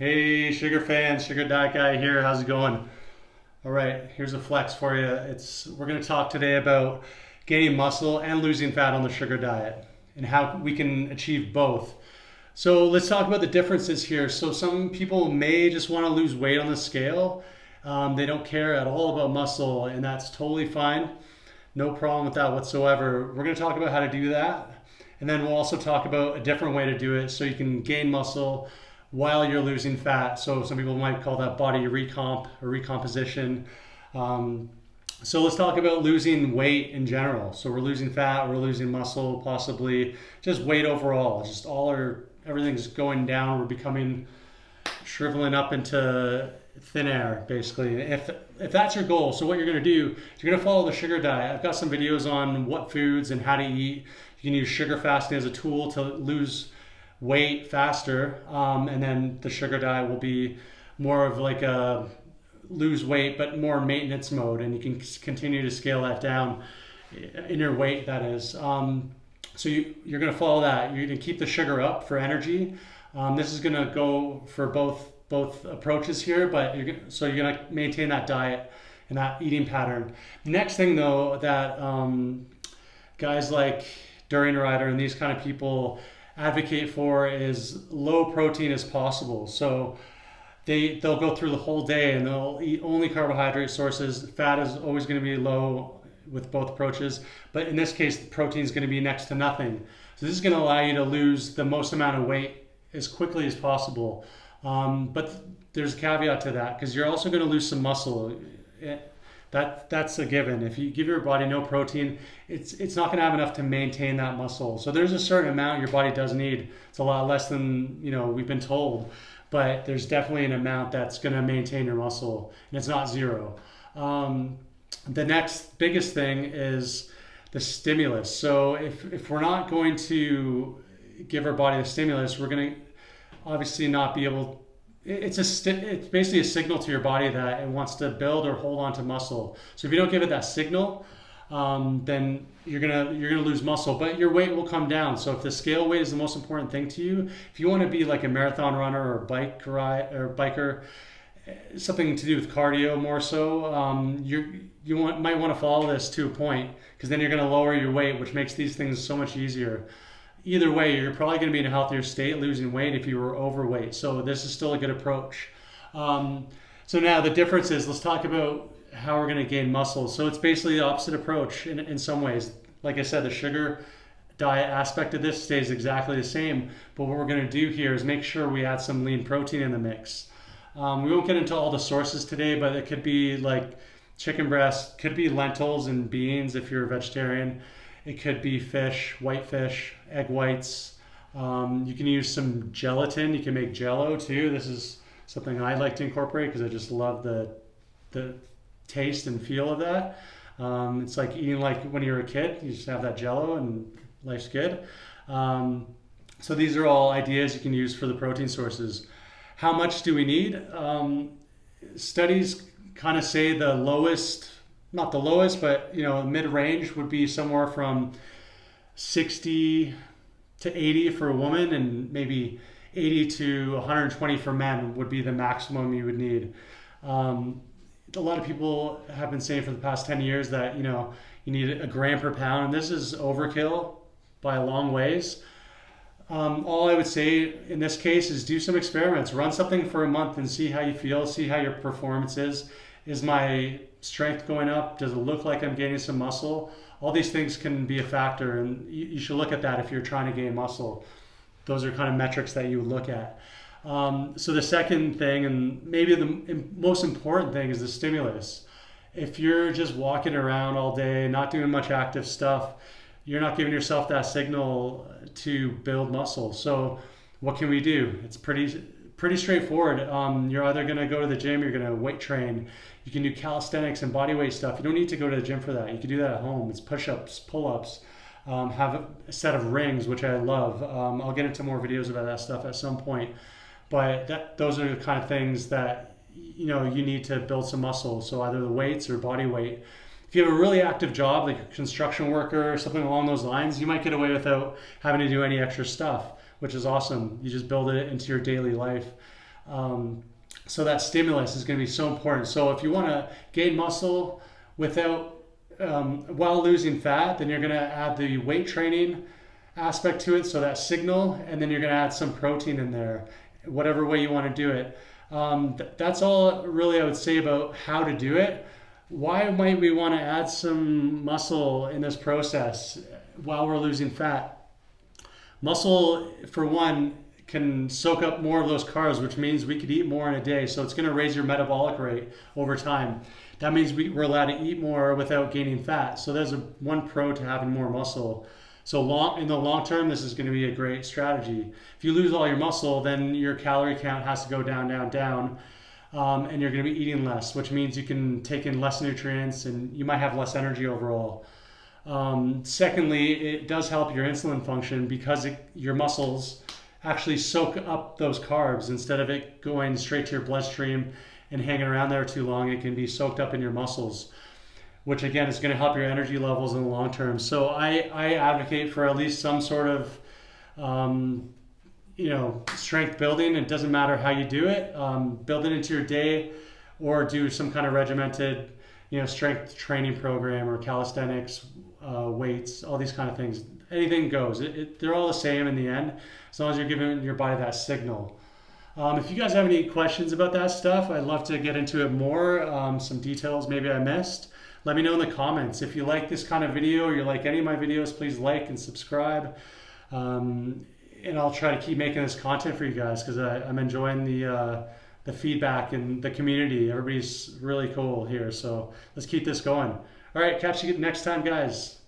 Hey, sugar fans, sugar diet guy here. How's it going? All right, here's a flex for you. It's we're going to talk today about gaining muscle and losing fat on the sugar diet and how we can achieve both. So let's talk about the differences here. So some people may just want to lose weight on the scale. They don't care at all about muscle, and that's totally fine. No problem with that whatsoever. We're going to talk about how to do that. And then we'll also talk about a different way to do it so you can gain muscle while you're losing fat. So some people might call that body recomp or recomposition. Um, so let's talk about losing weight in general. So we're losing fat, we're losing muscle, possibly just weight overall. Just everything's going down. We're becoming shriveling up into thin air, basically. If that's your goal, so what you're going to do is you're going to follow the sugar diet. I've got some videos on what foods and how to eat. You can use sugar fasting as a tool to lose weight faster, and then the sugar diet will be more of like a lose weight but more maintenance mode, and you can continue to scale that down in your weight, that is. So you're going to follow that. You're going to keep the sugar up for energy. This is going to go for both approaches here, but you're going to maintain that diet and that eating pattern. Next thing though, that guys like Durian Rider and these kind of people advocate for is low protein as possible. So they'll go through the whole day and they'll eat only carbohydrate sources. Fat is always going to be low with both approaches, but in this case, the protein is going to be next to nothing. So this is going to allow you to lose the most amount of weight as quickly as possible. But there's a caveat to that because you're also going to lose some muscle. That's a given. If you give your body no protein, it's not going to have enough to maintain that muscle. So there's a certain amount your body does need. It's a lot less than we've been told, but there's definitely an amount that's going to maintain your muscle, and it's not zero. The next biggest thing is the stimulus. So if we're not going to give our body the stimulus, we're going to obviously not be able. It's basically a signal to your body that it wants to build or hold on to muscle. So if you don't give it that signal, then you're gonna lose muscle, but your weight will come down. So if the scale weight is the most important thing to you, if you want to be like a marathon runner or biker, something to do with cardio more so, might want to follow this to a point because then you're going to lower your weight, which makes these things so much easier. Either way, you're probably going to be in a healthier state losing weight if you were overweight. So this is still a good approach. So now the difference is, let's talk about how we're going to gain muscle. So it's basically the opposite approach in some ways. Like I said, the sugar diet aspect of this stays exactly the same. But what we're going to do here is make sure we add some lean protein in the mix. We won't get into all the sources today, but it could be like chicken breast, could be lentils and beans if you're a vegetarian. It could be fish, white fish, egg whites. You can use some gelatin. You can make Jell-O too. This is something I like to incorporate because I just love the taste and feel of that. It's like eating like when you were a kid. You just have that Jell-O and life's good. So these are all ideas you can use for the protein sources. How much do we need? Studies kind of say the lowest, not the lowest, but mid-range would be somewhere from 60 to 80 for a woman, and maybe 80 to 120 for men would be the maximum you would need. A lot of people have been saying for the past 10 years that you need a gram per pound, and this is overkill by a long ways. All I would say in this case is do some experiments, run something for a month and see how you feel, see how your performance is. Is my strength going up? Does it look like I'm gaining some muscle? All these things can be a factor, and you should look at that if you're trying to gain muscle. Those are kind of metrics that you would look at. So the second thing, and maybe the most important thing, is the stimulus. If you're just walking around all day, not doing much active stuff, you're not giving yourself that signal to build muscle. So what can we do? It's pretty straightforward. You're either going to go to the gym, you're going to weight train. You can do calisthenics and body weight stuff. You don't need to go to the gym for that. You can do that at home. It's push-ups, pull-ups, have a set of rings, which I love. I'll get into more videos about that stuff at some point. But those are the kind of things that you need to build some muscle. So either the weights or body weight. If you have a really active job, like a construction worker or something along those lines, you might get away without having to do any extra stuff, which is awesome. You just build it into your daily life. So that stimulus is going to be so important. So if you want to gain muscle without while losing fat, then you're going to add the weight training aspect to it, so that signal, and then you're going to add some protein in there, whatever way you want to do it. That's all really I would say about how to do it. Why might we want to add some muscle in this process while we're losing fat? Muscle, for one, can soak up more of those carbs, which means we could eat more in a day. So it's going to raise your metabolic rate over time. That means we're allowed to eat more without gaining fat. So there's one pro to having more muscle. So in the long term, this is going to be a great strategy. If you lose all your muscle, then your calorie count has to go down, down, down. And you're going to be eating less, which means you can take in less nutrients and you might have less energy overall. Secondly, it does help your insulin function because your muscles actually soak up those carbs. Instead of it going straight to your bloodstream and hanging around there too long, it can be soaked up in your muscles, which again is going to help your energy levels in the long term. So I advocate for at least some sort of strength building. It doesn't matter how you do it. Build it into your day, or do some kind of regimented strength training program or calisthenics, weights, all these kind of things. Anything goes. They're all the same in the end, as long as you're giving your body that signal. If you guys have any questions about that stuff, I'd love to get into it more. Some details maybe I missed. Let me know in the comments. If you like this kind of video or you like any of my videos, please like and subscribe. And I'll try to keep making this content for you guys because I'm enjoying the feedback and the community. Everybody's really cool here. So let's keep this going. All right, catch you next time, guys.